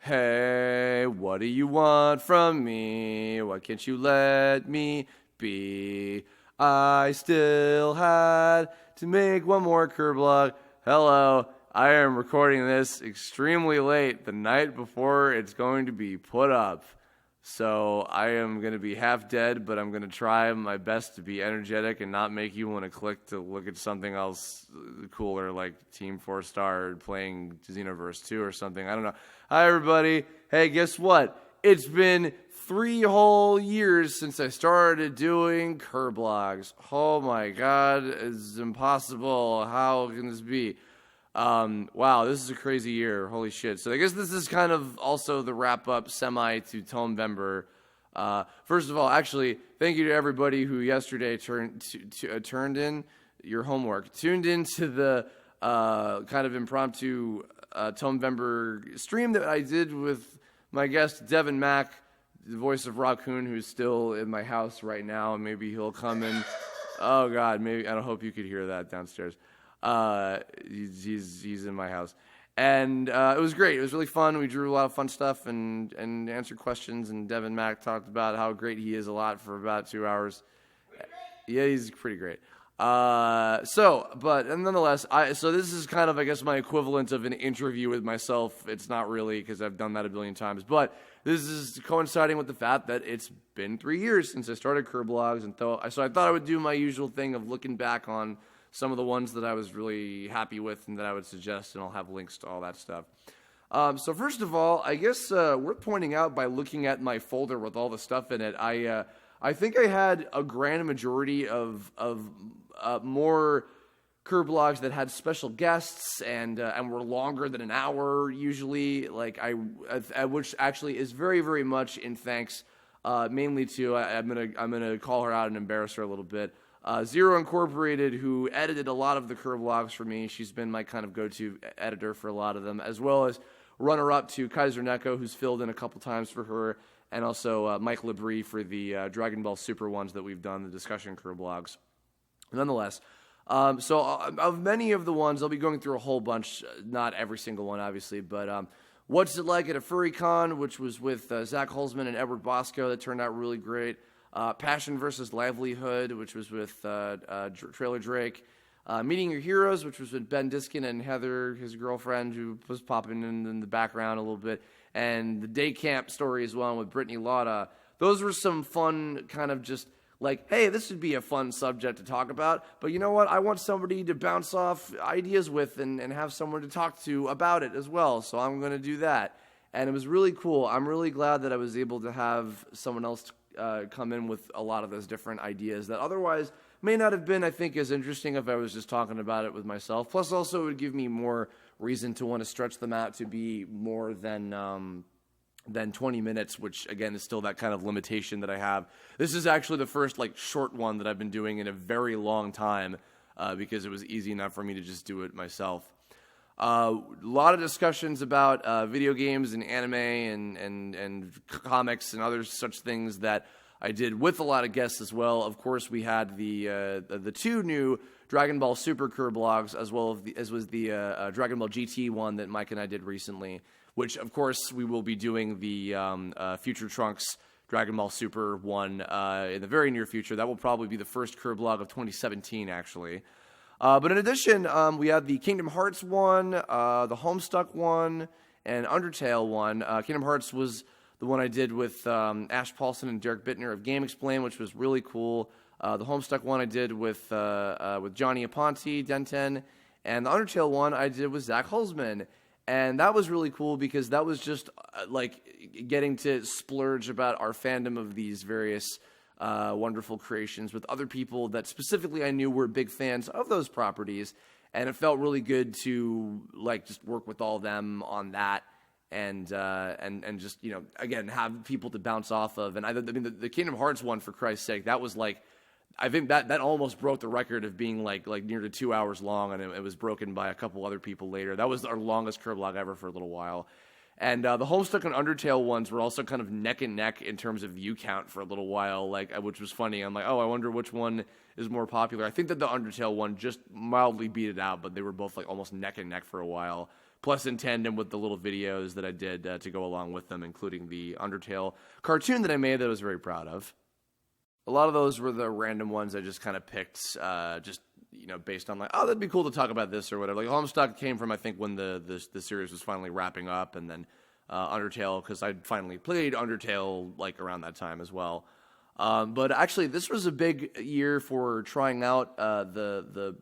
Hey, what do you want from me? Why can't you let me be? I still had to make one more Kirblog. Hello, I am recording this extremely late, the night before it's going to be put up. So I am going to be half dead, but I'm going to try my best to be energetic and not make you want to click to look at something else cooler like Team 4 Star playing Xenoverse 2 or something. I don't know. Hi, everybody. Hey, guess what? It's been 3 whole years since I started doing Kirblogs. Oh my god, it's impossible. How can this be? Wow, this is a crazy year. Holy shit. So I guess this is kind of also the wrap-up semi to TOMEvember. First of all, actually, thank you to everybody who yesterday turned in your homework, tuned into the kind of impromptu TOMEvember stream that I did with my guest, Deven Mack, the voice of Raccoon, who's still in my house right now, and maybe he'll come in. Oh, God, maybe. I don't hope you could hear that downstairs. He's in my house, and it was great. It was really fun. We drew a lot of fun stuff and answered questions. And Deven Mack talked about how great he is a lot for about 2 hours. Yeah, he's pretty great. But nonetheless, so this is kind of, I guess, my equivalent of an interview with myself. It's not really, because I've done that a billion times, but this is coinciding with the fact that it's been 3 years since I started Kirblogs, and so I thought I would do my usual thing of looking back on some of the ones that I was really happy with and that I would suggest, and I'll have links to all that stuff. So first of all, I guess worth pointing out by looking at my folder with all the stuff in it, I think I had a grand majority of more Kirblogs that had special guests and were longer than an hour usually, which actually is very, very much in thanks mainly to I'm gonna call her out and embarrass her a little bit. Zero Incorporated, who edited a lot of the Kirblogs for me. She's been my kind of go-to editor for a lot of them, as well as runner-up to Kaiser Neko, who's filled in a couple times for her, and also Mike Labrie for the Dragon Ball Super ones that we've done, the discussion Kirblogs. Nonetheless, so of many of the ones, I'll be going through a whole bunch, not every single one, obviously, but What's It Like at a Furry Con, which was with Zach Holzman and Edward Bosco, that turned out really great. Passion versus Livelihood, which was with Trailer Drake. Meeting Your Heroes, which was with Ben Diskin and Heather, his girlfriend, who was popping in the background a little bit. And the Day Camp story as well with Brittany Lauda. Those were some fun kind of just like, hey, this would be a fun subject to talk about. But you know what? I want somebody to bounce off ideas with and have someone to talk to about it as well. So I'm going to do that. And it was really cool. I'm really glad that I was able to have someone else come in with a lot of those different ideas that otherwise may not have been, I think, as interesting if I was just talking about it with myself. Plus, also, it would give me more reason to want to stretch them out to be more than 20 minutes, which, again, is still that kind of limitation that I have. This is actually the first, short one that I've been doing in a very long time because it was easy enough for me to just do it myself. A lot of discussions about video games and anime and comics and other such things that I did with a lot of guests as well. Of course, we had the 2 new Dragon Ball Super Kirblogs, as well as was the Dragon Ball GT one that Mike and I did recently, which, of course, we will be doing the Future Trunks Dragon Ball Super one in the very near future. That will probably be the first Kirblog of 2017, actually. But in addition, we had the Kingdom Hearts one, the Homestuck one, and Undertale one. Kingdom Hearts was the one I did with Ash Paulson and Derek Bittner of Game Explain, which was really cool. The Homestuck one I did with Johnny Aponte, Denten, and the Undertale one I did with Zach Holzman. And that was really cool because that was just getting to splurge about our fandom of these various wonderful creations with other people that specifically I knew were big fans of those properties, and it felt really good to just work with all of them on that, and just again have people to bounce off of. And I mean the Kingdom Hearts one, for Christ's sake, that was I think that almost broke the record of being like near to 2 hours long, and it was broken by a couple other people later. That was our longest Kirblog ever for a little while. And the Homestuck and Undertale ones were also kind of neck and neck in terms of view count for a little while, which was funny. I'm like, oh, I wonder which one is more popular. I think that the Undertale one just mildly beat it out, but they were both almost neck and neck for a while. plus in tandem with the little videos that I did to go along with them, including the Undertale cartoon that I made that I was very proud of. A lot of those were the random ones I just kind of picked, just based on like, oh, that'd be cool to talk about this or whatever. Like Homestuck came from I think when the series was finally wrapping up, and then Undertale because I'd finally played Undertale like around that time as well. But actually, this was a big year for trying out the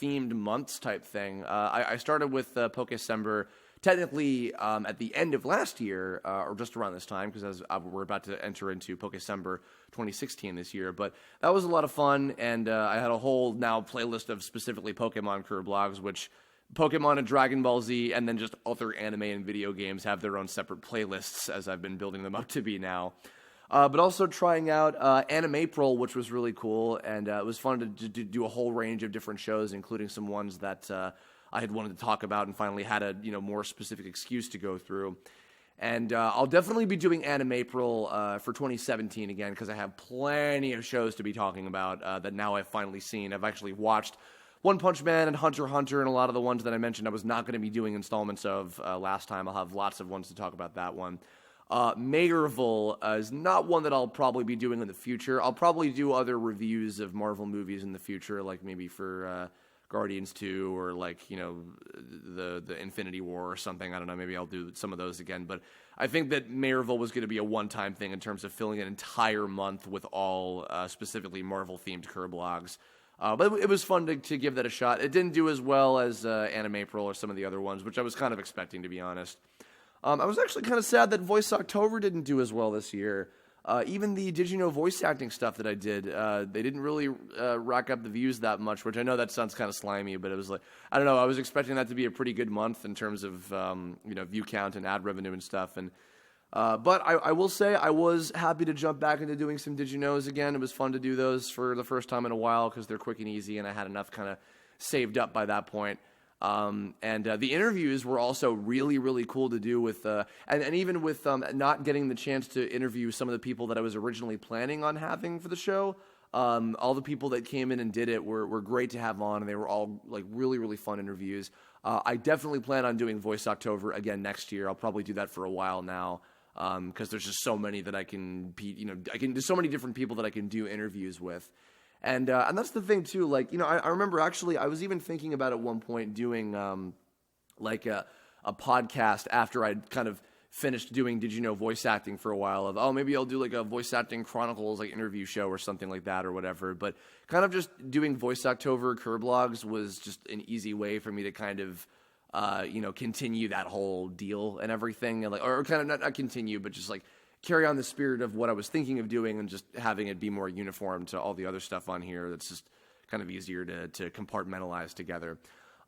themed months type thing. I started with Pokecember technically at the end of last year, or just around this time, because we're about to enter into Pokecember 2016 this year. But that was a lot of fun, and I had a whole now playlist of specifically Pokemon Kirblogs, which Pokemon and Dragon Ball Z, and then just other anime and video games have their own separate playlists, as I've been building them up to be now. But also trying out Animapril, which was really cool, and it was fun to do a whole range of different shows, including some ones that I had wanted to talk about and finally had a more specific excuse to go through. And I'll definitely be doing Animapril for 2017 again, because I have plenty of shows to be talking about that now I've finally seen. I've actually watched One Punch Man and Hunter x Hunter, and a lot of the ones that I mentioned I was not going to be doing installments of last time. I'll have lots of ones to talk about that one. Mayerville is not one that I'll probably be doing in the future. I'll probably do other reviews of Marvel movies in the future, like maybe for Guardians 2 or like, the Infinity War or something. I don't know, maybe I'll do some of those again. But I think that Mayerville was going to be a one-time thing in terms of filling an entire month with all specifically Marvel-themed Kirblogs. But it was fun to give that a shot. It didn't do as well as Animapril or some of the other ones, which I was kind of expecting, to be honest. I was actually kind of sad that Voice October didn't do as well this year. Even the Did You Know voice acting stuff that I did, they didn't really rack up the views that much, which I know that sounds kind of slimy, but it was like, I don't know, I was expecting that to be a pretty good month in terms of, view count and ad revenue and stuff. And but I will say I was happy to jump back into doing some Did You Knows again. It was fun to do those for the first time in a while because they're quick and easy, and I had enough kind of saved up by that point. And the interviews were also really, really cool to do with, and even with not getting the chance to interview some of the people that I was originally planning on having for the show. All the people that came in and did it were great to have on, and they were all like really, really fun interviews. I definitely plan on doing Voice October again next year. I'll probably do that for a while now, because there's just so many that there's so many different people that I can do interviews with. And that's the thing too, like, I remember actually, I was even thinking about at one point doing, like a podcast after I'd kind of finished doing Did You Know voice acting for a while of, maybe I'll do like a voice acting chronicles, like interview show or something like that or whatever. But kind of just doing Voice October Kirblogs was just an easy way for me to kind of, continue that whole deal and everything, and or kind of not continue, but just like carry on the spirit of what I was thinking of doing and just having it be more uniform to all the other stuff on here. That's just kind of easier to compartmentalize together.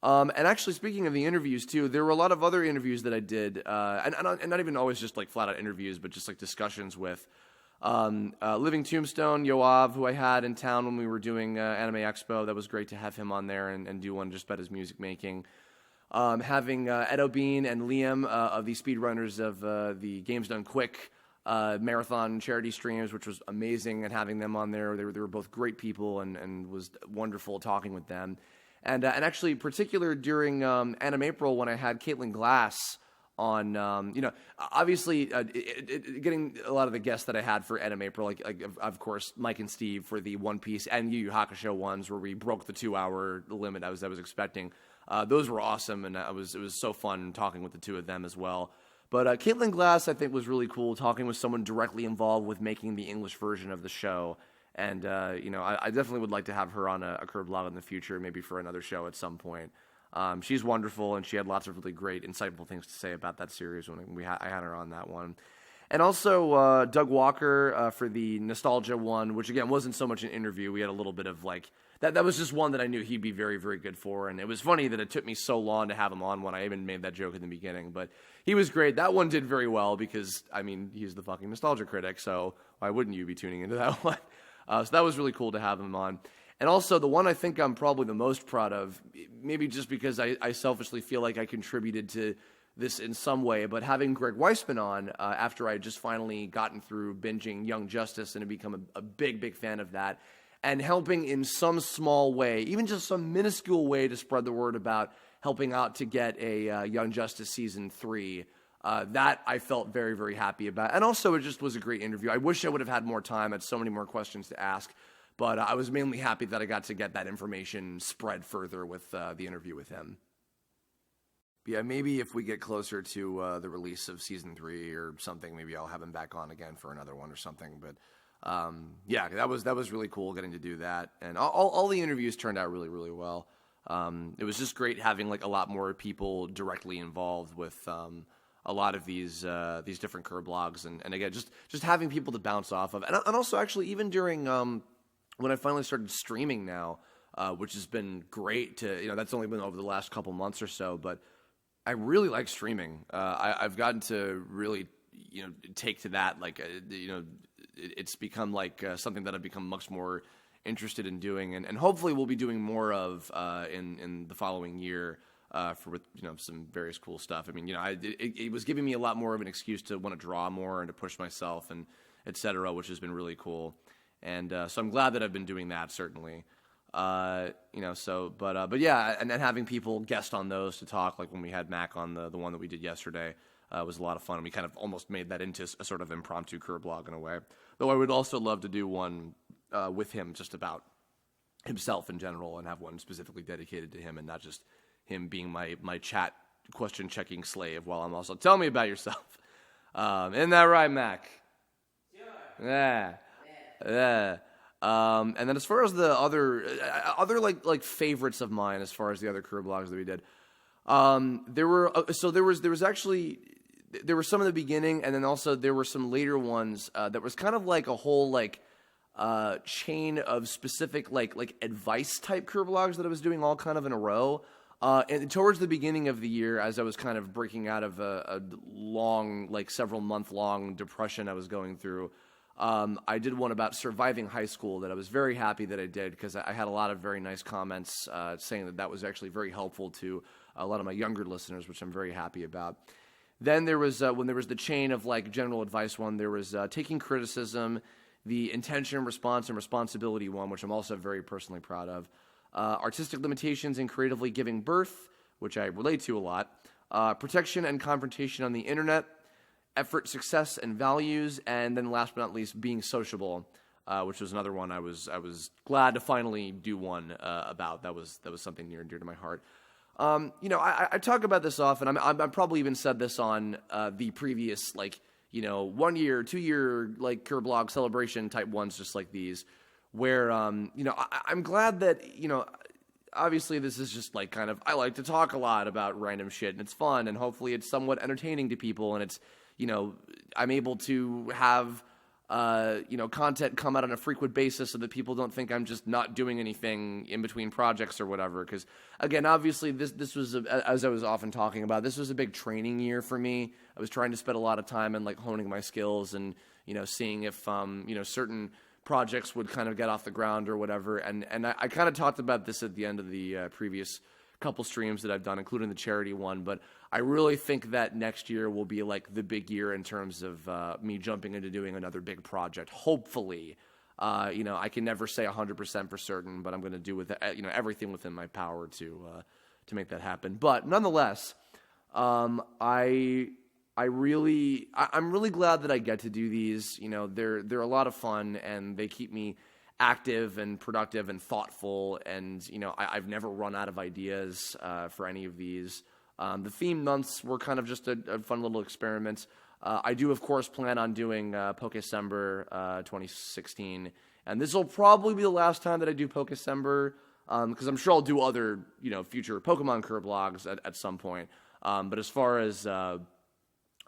And actually, speaking of the interviews too, there were a lot of other interviews that I did, and not even always just like flat out interviews, but just like discussions with Living Tombstone, Yoav, who I had in town when we were doing Anime Expo. That was great to have him on there and do one just about his music making. Having Ed O'Bean and Liam of the speedrunners of the Games Done Quick marathon charity streams, which was amazing, and having them on there. They were both great people, and was wonderful talking with them. And actually, particular during Animapril, when I had Caitlin Glass on, obviously getting a lot of the guests that I had for Animapril, like of course Mike and Steve for the One Piece and Yu Yu Hakusho ones, where we broke the 2-hour limit I was expecting. Those were awesome, and it was so fun talking with the two of them as well. But Caitlin Glass, I think, was really cool, talking with someone directly involved with making the English version of the show. And, I definitely would like to have her on a Kirblog in the future, maybe for another show at some point. She's wonderful, and she had lots of really great, insightful things to say about that series when I had her on that one. And also Doug Walker for the Nostalgia one, which, again, wasn't so much an interview. We had a little bit of, like, that was just one that I knew he'd be very, very good for. And it was funny that it took me so long to have him on when I even made that joke in the beginning. But he was great. That one did very well because, he's the fucking Nostalgia critic, so why wouldn't you be tuning into that one? So that was really cool to have him on. And also the one I think I'm probably the most proud of, maybe just because I selfishly feel like I contributed to this in some way, but having Greg Weisman on after I just finally gotten through binging Young Justice and had become a big, big fan of that, and helping in some small way, even just some minuscule way, to spread the word about helping out to get a Young Justice Season 3. That I felt very, very happy about. And also, it just was a great interview. I wish I would have had more time. I had so many more questions to ask. But I was mainly happy that I got to get that information spread further with the interview with him. Yeah, maybe if we get closer to the release of Season 3 or something, maybe I'll have him back on again for another one or something. But yeah, that was really cool getting to do that. And all the interviews turned out really, really well. It was just great having like a lot more people directly involved with a lot of these different Kirblogs. And again, just having people to bounce off of. And also actually even during when I finally started streaming now, which has been great to, that's only been over the last couple months or so, but I really like streaming. I've gotten to really, take to that. Like, it's become like something that I've become much more interested in doing, and hopefully we'll be doing more of in the following year for some various cool stuff. I mean, it was giving me a lot more of an excuse to want to draw more and to push myself and etc., which has been really cool. And so I'm glad that I've been doing that, certainly. But yeah, and then having people guest on those to talk, like when we had Mac on the one that we did yesterday, was a lot of fun. And we kind of almost made that into a sort of impromptu Kirblog in a way. Though I would also love to do one with him just about himself in general and have one specifically dedicated to him and not just him being my chat question-checking slave while I'm also, tell me about yourself. Isn't that right, Mac? Sure. Yeah. Yeah. And then as far as the other like favorites of mine, as far as the other Kirblogs that we did, there were some in the beginning, and then also there were some later ones that was kind of like a whole like chain of specific like advice type Kirblogs that I was doing all kind of in a row. And towards the beginning of the year, as I was kind of breaking out of a long, like several month long depression I was going through. I did one about surviving high school that I was very happy that I did because I had a lot of very nice comments saying that was actually very helpful to a lot of my younger listeners, which I'm very happy about. Then there was, when there was the chain of like general advice one, there was taking criticism, the intention, response, and responsibility one, which I'm also very personally proud of. Artistic limitations in creatively giving birth, which I relate to a lot. Protection and confrontation on the internet. Effort, success, and values, and then last but not least, being sociable, which was another one I was glad to finally do one about. That was something near and dear to my heart. I talk about this often. I've probably even said this on the previous 1 year, 2 year like Kirblog celebration type ones, just like these, where I'm glad that obviously this is just like kind of I like to talk a lot about random shit and it's fun and hopefully it's somewhat entertaining to people and it's. I'm able to have, content come out on a frequent basis so that people don't think I'm just not doing anything in between projects or whatever. Because, again, obviously this was, as I was often talking about, this was a big training year for me. I was trying to spend a lot of time in, honing my skills and, seeing if, certain projects would kind of get off the ground or whatever. And I kind of talked about this at the end of the previous couple streams that I've done, including the charity one, but I really think that next year will be like the big year in terms of me jumping into doing another big project. Hopefully, I can never say 100% for certain, but I'm going to do with everything within my power to make that happen. But nonetheless, I'm really glad that I get to do these. They're a lot of fun and they keep me active and productive and thoughtful, and I've never run out of ideas for any of these. The theme months were kind of just a fun little experiment. I do, of course, plan on doing Pokecember 2016, and this will probably be the last time that I do Pokecember, because I'm sure I'll do other future Pokemon Kirblogs at some point. But as far as a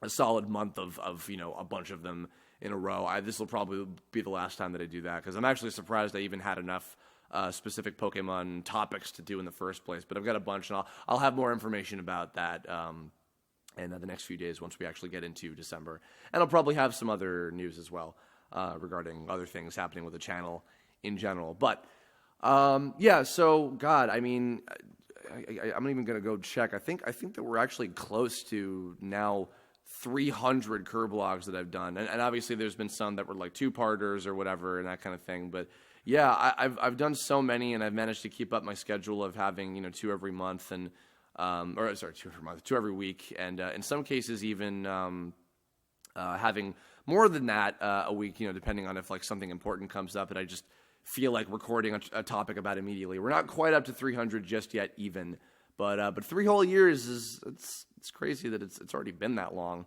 solid month of a bunch of them in a row, this will probably be the last time that I do that, because I'm actually surprised I even had enough specific Pokemon topics to do in the first place. But I've got a bunch, and I'll have more information about that in the next few days once we actually get into December. And I'll probably have some other news as well regarding other things happening with the channel in general. But so God, I mean, I'm even gonna go check. I think that we're actually close to now 300 Kirblogs that I've done, and obviously there's been some that were like 2-parters or whatever and that kind of thing. But yeah, I've done so many, and I've managed to keep up my schedule of having 2 every month, and or sorry, 2 every month, 2 every week, and in some cases even having more than that a week, depending on if like something important comes up that I just feel like recording a topic about immediately. We're not quite up to 300 just yet, even, but 3 whole years it's crazy that it's already been that long.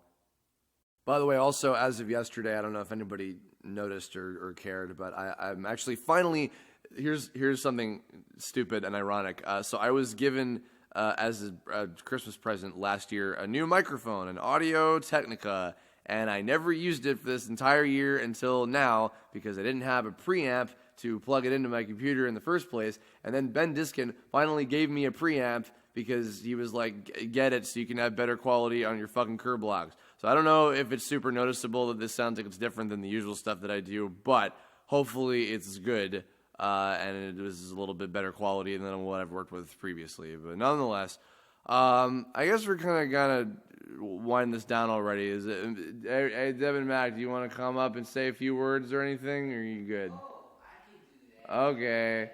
By the way, also as of yesterday, I don't know if anybody noticed or cared, but I'm actually finally here's something stupid and ironic. So I was given as a Christmas present last year a new microphone, an Audio Technica. And I never used it for this entire year until now because I didn't have a preamp to plug it into my computer in the first place. And then Ben Diskin finally gave me a preamp because he was like, get it so you can have better quality on your fucking Kirblogs. So I don't know if it's super noticeable that this sounds like it's different than the usual stuff that I do, but hopefully it's good and it was a little bit better quality than what I've worked with previously. But nonetheless, I guess we're kind of gonna wind this down already. Is it? Hey, Deven Mack, do you want to come up and say a few words or anything? Or are you good? Oh, I can do that. Okay.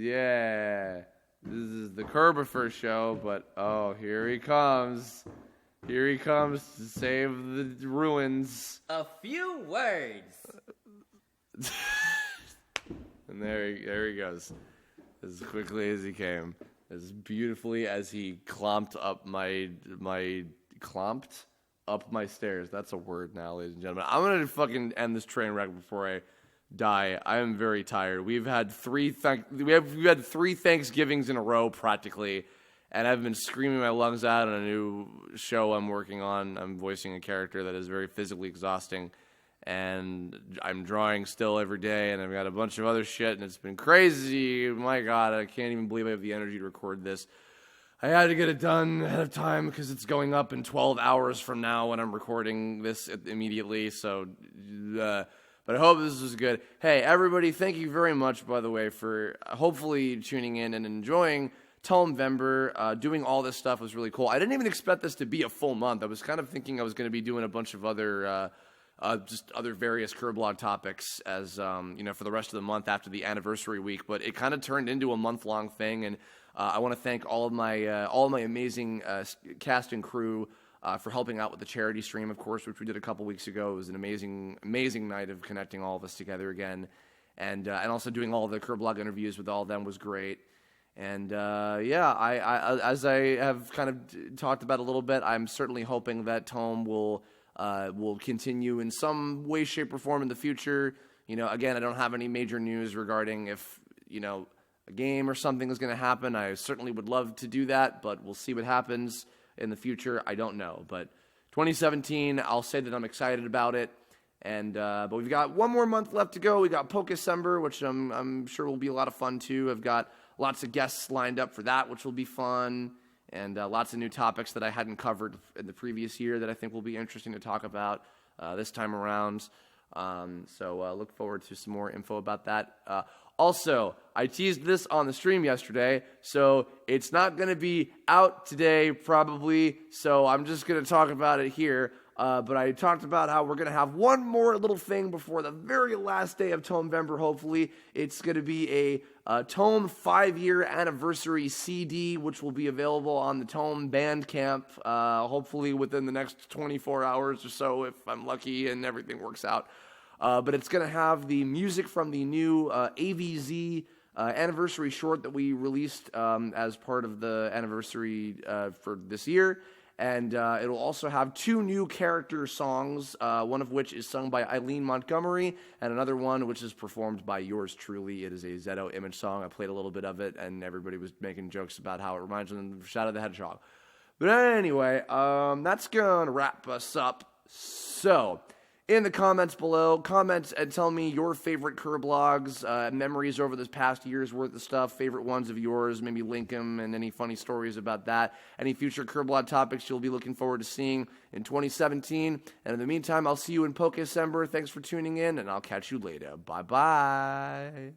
Yeah. This is the Kirblogs show, but here he comes. Here he comes to save the ruins. A few words. And there he goes. As quickly as he came. As beautifully as he clomped up my stairs. That's a word now, ladies and gentlemen. I'm gonna fucking end this train wreck before I die. I am very tired. We've had 3 Thanksgivings in a row practically, and I've been screaming my lungs out on a new show I'm working on. I'm voicing a character that is very physically exhausting, and I'm drawing still every day, and I've got a bunch of other shit, and it's been crazy. My God, I can't even believe I have the energy to record this. I had to get it done ahead of time because it's going up in 12 hours from now when I'm recording this immediately, so... But I hope this was good. Hey, everybody, thank you very much, by the way, for hopefully tuning in and enjoying TOMEvember. Doing all this stuff was really cool. I didn't even expect this to be a full month. I was kind of thinking I was going to be doing a bunch of other... just other various Kirblog topics as, for the rest of the month after the anniversary week, but it kind of turned into a month-long thing, and I want to thank all of my amazing cast and crew for helping out with the charity stream, of course, which we did a couple weeks ago. It was an amazing night of connecting all of us together again, and also doing all the Kirblog interviews with all of them was great. And I as I have kind of talked about a little bit, I'm certainly hoping that Tome will continue in some way, shape, or form in the future. Again, I don't have any major news regarding if, a game or something is going to happen. I certainly would love to do that, but we'll see what happens in the future. I don't know. But 2017, I'll say that I'm excited about it. And but we've got 1 more month left to go. We got TOMEvember, which I'm sure will be a lot of fun too. I've got lots of guests lined up for that, which will be fun. And lots of new topics that I hadn't covered in the previous year that I think will be interesting to talk about this time around. So look forward to some more info about that. Also, I teased this on the stream yesterday, so it's not going to be out today probably, so I'm just going to talk about it here. But I talked about how we're going to have one more little thing before the very last day of TOMEvember, hopefully. It's going to be a Tome 5-year anniversary CD, which will be available on the Tome Bandcamp, hopefully within the next 24 hours or so, if I'm lucky and everything works out. But it's going to have the music from the new AVZ anniversary short that we released as part of the anniversary for this year. And it'll also have 2 new character songs, one of which is sung by Eileen Montgomery, and another one which is performed by yours truly. It is a Zeto image song. I played a little bit of it, and everybody was making jokes about how it reminds them of Shadow the Hedgehog. But anyway, that's going to wrap us up. So, in the comments below, comment and tell me your favorite Kirblogs, memories over this past year's worth of stuff, favorite ones of yours, maybe link them, and any funny stories about that. Any future Kirblog topics you'll be looking forward to seeing in 2017. And in the meantime, I'll see you in TOMEvember. Thanks for tuning in, and I'll catch you later. Bye-bye.